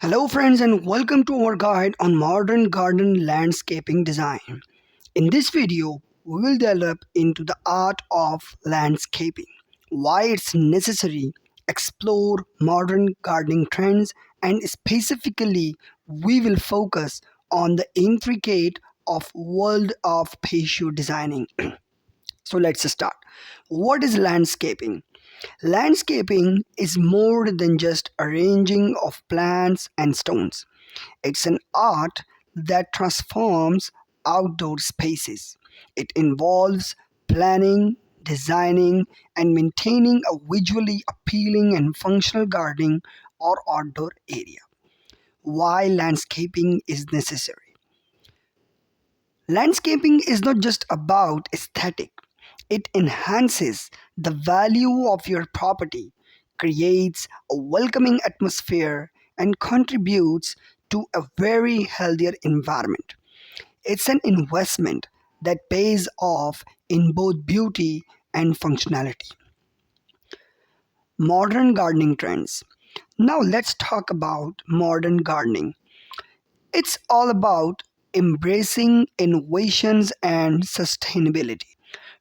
Hello, friends, and welcome to our guide on modern garden landscaping design. In this video, we will delve into the art of landscaping, why it's necessary, explore modern gardening trends, and specifically, we will focus on the intricate of world of patio designing. So let's start. What is landscaping? Landscaping is more than just arranging of plants and stones. It's an art that transforms outdoor spaces. It involves planning, designing, and maintaining a visually appealing and functional garden or outdoor area. Why landscaping is necessary? Landscaping is not just about aesthetic, it enhances the value of your property, creates a welcoming atmosphere, and contributes to a very healthier environment. It's an investment that pays off in both beauty and functionality. Modern gardening trends. Now let's talk about modern gardening. It's all about embracing innovations and sustainability,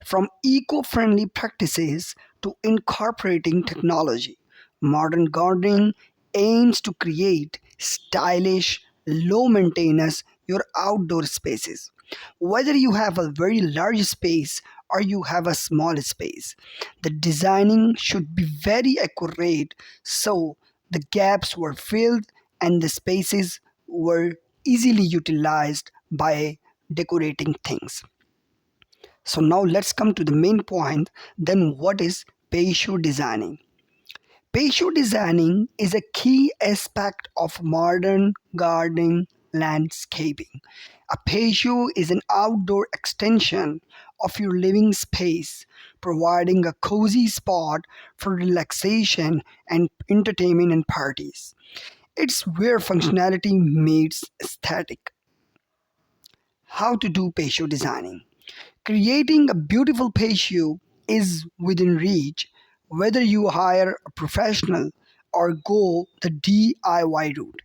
from eco friendly practices to incorporating technology. Modern gardening aims to create stylish, low maintenance your outdoor spaces. Whether you have a very large space or you have a small space, the designing should be very accurate so the gaps were filled and the spaces were easily utilized by decorating things. So now let's come to the main point. Then what is patio designing? Patio designing is a key aspect of modern gardening landscaping. A patio is an outdoor extension of your living space, providing a cozy spot for relaxation and entertainment and parties. It's where functionality meets aesthetic. How to do patio designing? Creating a beautiful patio is within reach, whether you hire a professional or go the DIY route.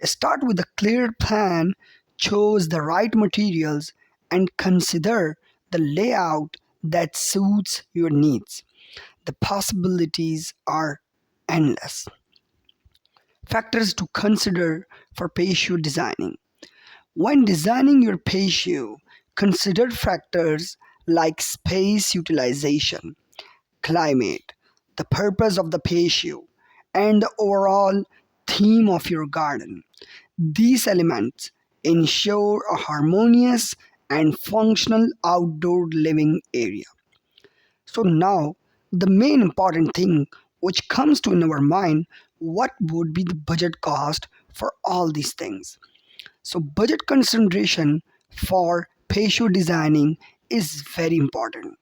Start with a clear plan, choose the right materials, and consider the layout that suits your needs. The possibilities are endless. Factors to consider for patio designing. When designing your patio, consider factors like space utilization, climate, the purpose of the patio, and the overall theme of your garden. These elements ensure a harmonious and functional outdoor living area. So now the main important thing which comes to in our mind, what would be the budget cost for all these things? So, budget consideration for patio designing is very important.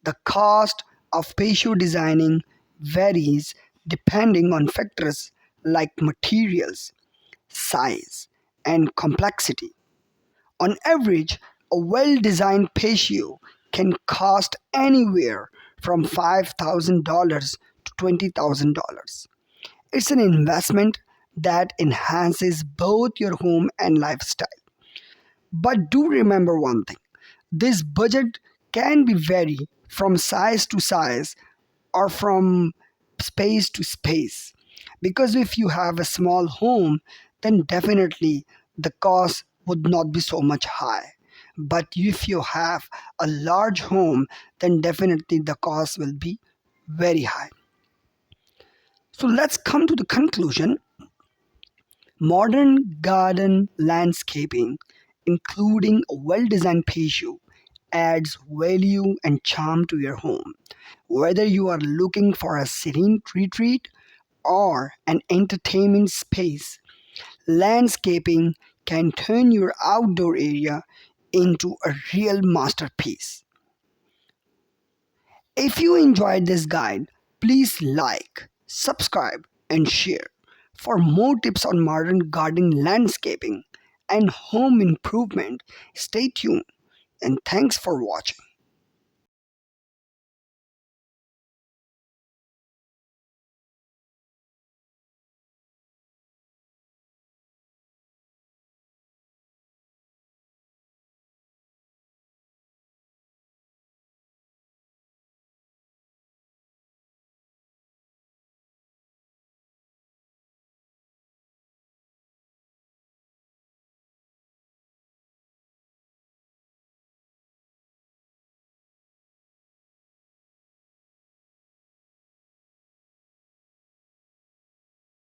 The cost of patio designing varies depending on factors like materials, size, and complexity. On average, a well designed patio can cost anywhere from $5,000 to $20,000. It's an investment that enhances both your home and lifestyle. But do remember one thing, this budget can be vary from size to size or from space to space. Because if you have a small home, then definitely the cost would not be so much high. But if you have a large home, then definitely the cost will be very high. So let's come to the conclusion. Modern garden landscaping, including a well designed patio, adds value and charm to your home. Whether you are looking for a serene retreat or an entertainment space, landscaping can turn your outdoor area into a real masterpiece. If you enjoyed this guide, please like, subscribe, and share. For more tips on modern garden landscaping and home improvement, stay tuned and thanks for watching.